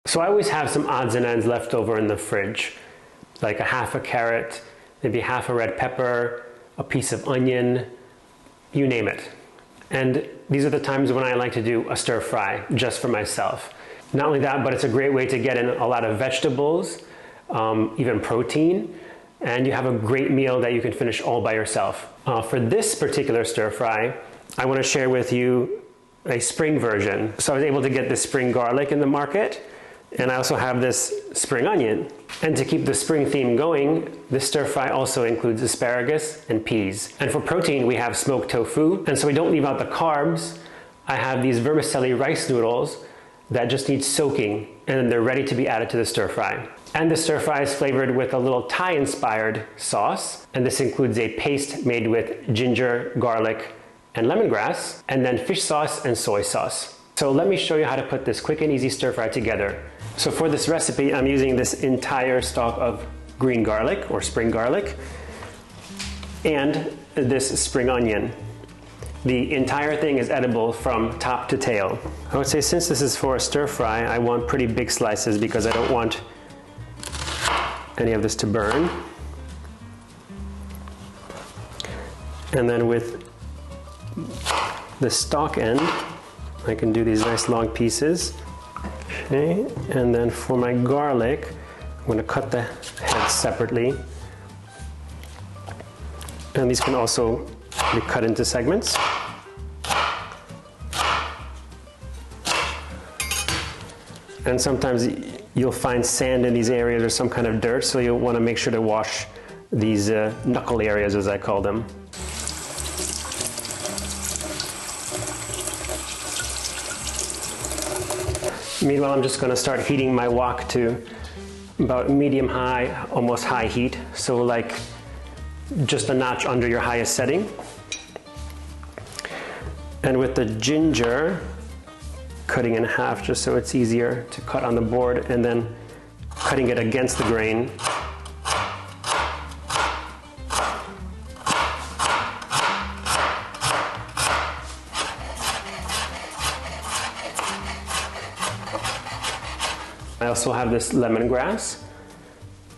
So I always have some odds and ends left over in the fridge, like a half a carrot, maybe half a red pepper, a piece of onion, you name it. And these are the times when I like to do a stir fry just for myself. Not only that, but it's a great way to get in a lot of vegetables, even protein, and you have a great meal that you can finish all by yourself. For this particular stir fry, I want to share with you a spring version. So I was able to get this spring garlic in the market, and I also have this spring onion. And to keep the spring theme going, this stir fry also includes asparagus and peas. And for protein, we have smoked tofu. And so we don't leave out the carbs. I have these vermicelli rice noodles that just need soaking, and then they're ready to be added to the stir fry. And the stir fry is flavored with a little Thai-inspired sauce. And this includes a paste made with ginger, garlic, and lemongrass, and then fish sauce and soy sauce. So let me show you how to put this quick and easy stir fry together. So for this recipe, I'm using this entire stalk of green garlic or spring garlic and this spring onion. The entire thing is edible from top to tail. I would say since this is for a stir fry, I want pretty big slices because I don't want any of this to burn. And then with the stalk end, I can do these nice long pieces. Okay, and then for my garlic, I'm going to cut the head separately. And these can also be cut into segments. And sometimes you'll find sand in these areas or some kind of dirt, so you'll want to make sure to wash these knuckle areas, as I call them. Meanwhile, I'm just going to start heating my wok to about medium-high, almost high heat. So like just a notch under your highest setting. And with the ginger, cutting in half just so it's easier to cut on the board, and then cutting it against the grain. I also have this lemongrass.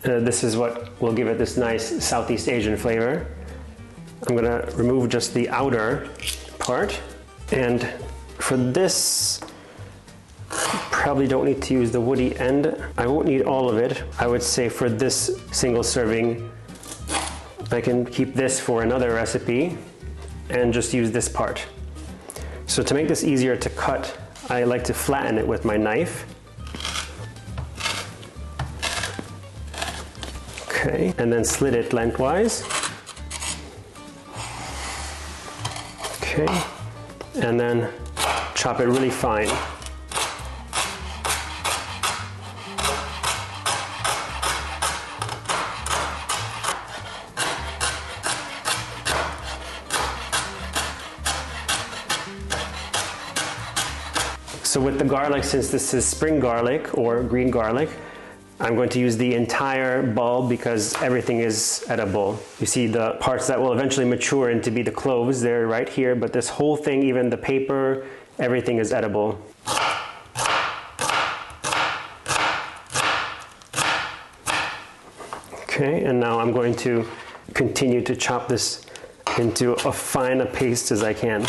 This is what will give it this nice Southeast Asian flavor. I'm gonna remove just the outer part, and for this, probably don't need to use the woody end. I won't need all of it. I would say for this single serving, I can keep this for another recipe and just use this part. So to make this easier to cut, I like to flatten it with my knife. Okay, and then slit it lengthwise. Okay, and then chop it really fine. So with the garlic, since this is spring garlic or green garlic, I'm going to use the entire bulb because everything is edible. You see the parts that will eventually mature into be the cloves, they're right here, but this whole thing, even the paper, everything is edible. Okay, and now I'm going to continue to chop this into as fine a paste as I can.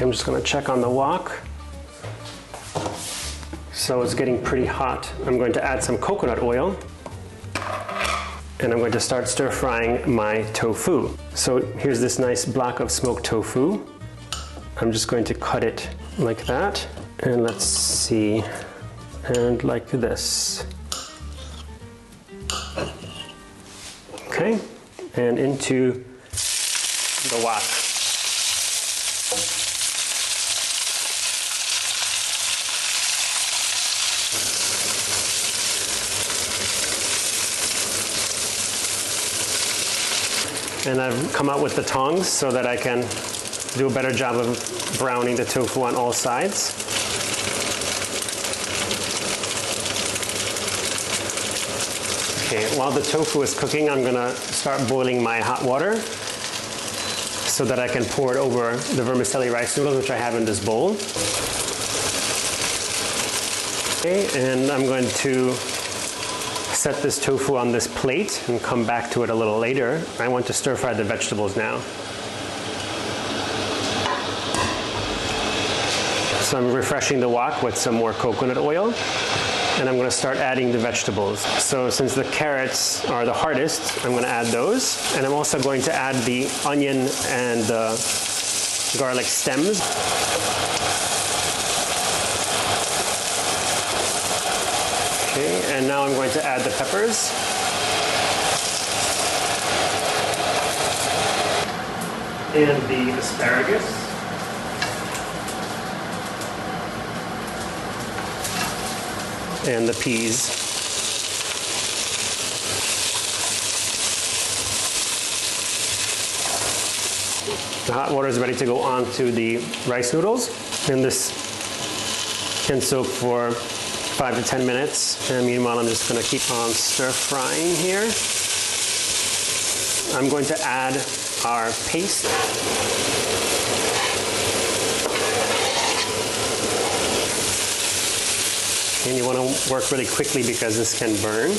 I'm just going to check on the wok. So it's getting pretty hot. I'm going to add some coconut oil, and I'm going to start stir frying my tofu. So here's this nice block of smoked tofu. I'm just going to cut it like that, and let's see, and like this. Okay, and into the wok. And I've come out with the tongs so that I can do a better job of browning the tofu on all sides. Okay, while the tofu is cooking, I'm gonna start boiling my hot water so that I can pour it over the vermicelli rice noodles, which I have in this bowl. Okay, and I'm going to set this tofu on this plate and come back to it a little later. I want to stir fry the vegetables now. So I'm refreshing the wok with some more coconut oil, and I'm going to start adding the vegetables. So since the carrots are the hardest, I'm going to add those, and I'm also going to add the onion and the garlic stems. Okay, and now I'm going to add the peppers. And the asparagus. And the peas. The hot water is ready to go on to the rice noodles, and this can soak for 5 to 10 minutes. And meanwhile, I'm just going to keep on stir frying here. I'm going to add our paste. And you want to work really quickly because this can burn.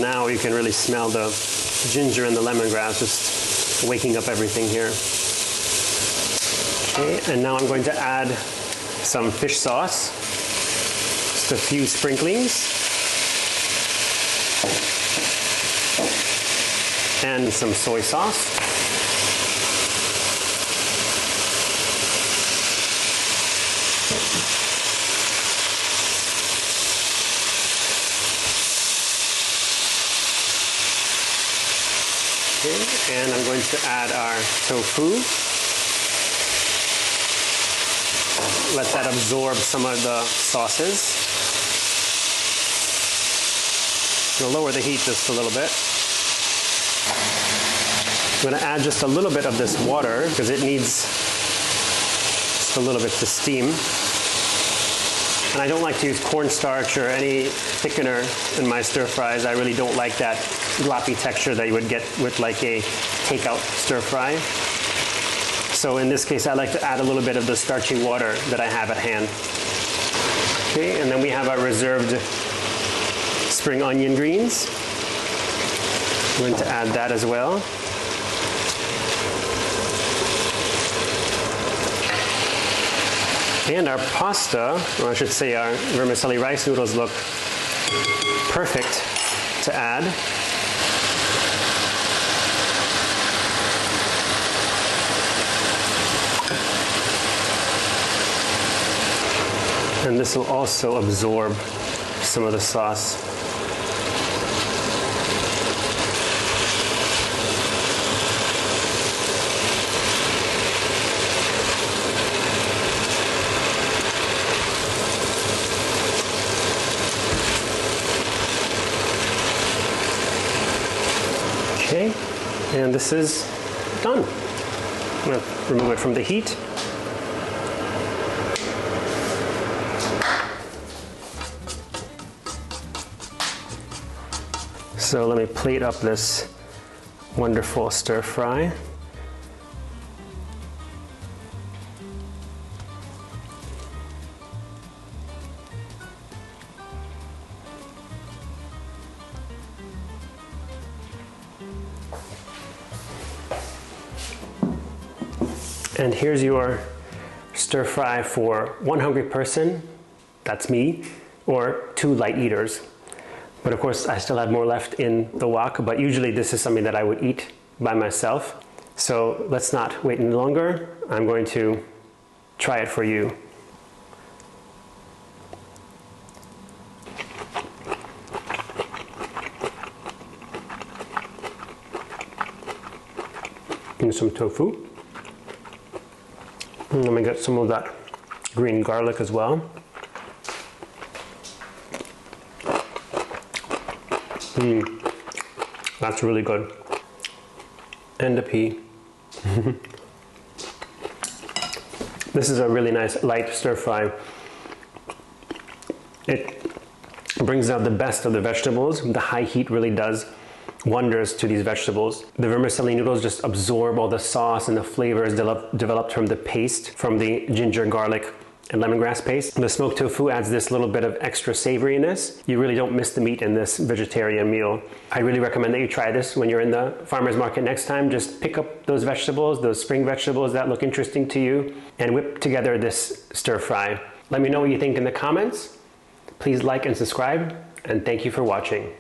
Now you can really smell the ginger and the lemongrass just waking up everything here. Okay, and now I'm going to add some fish sauce, just a few sprinklings, and some soy sauce. Okay, and I'm going to add our tofu. Let that absorb some of the sauces. You'll lower the heat just a little bit. I'm going to add just a little bit of this water because it needs just a little bit to steam. And I don't like to use cornstarch or any thickener in my stir fries. I really don't like that gloppy texture that you would get with like a takeout stir fry. So in this case, I like to add a little bit of the starchy water that I have at hand. Okay, and then we have our reserved spring onion greens. I'm going to add that as well. And our pasta, or I should say our vermicelli rice noodles, look perfect to add. And this will also absorb some of the sauce. Okay, and this is done. I'm going to remove it from the heat. So let me plate up this wonderful stir fry. And here's your stir fry for one hungry person, that's me, or 2 light eaters. But of course, I still have more left in the wok, but usually this is something that I would eat by myself. So let's not wait any longer. I'm going to try it for you. And some tofu. And let me get some of that green garlic as well. That's really good. And the pea. This is a really nice light stir fry. It brings out the best of the vegetables. The high heat really does wonders to these vegetables. The vermicelli noodles just absorb all the sauce and the flavors developed from the paste, from the ginger, garlic, and lemongrass paste. The smoked tofu adds this little bit of extra savoriness. You really don't miss the meat in this vegetarian meal. I really recommend that you try this when you're in the farmer's market next time. Just pick up those vegetables, those spring vegetables that look interesting to you, and whip together this stir fry. Let me know what you think in the comments. Please like and subscribe, and thank you for watching.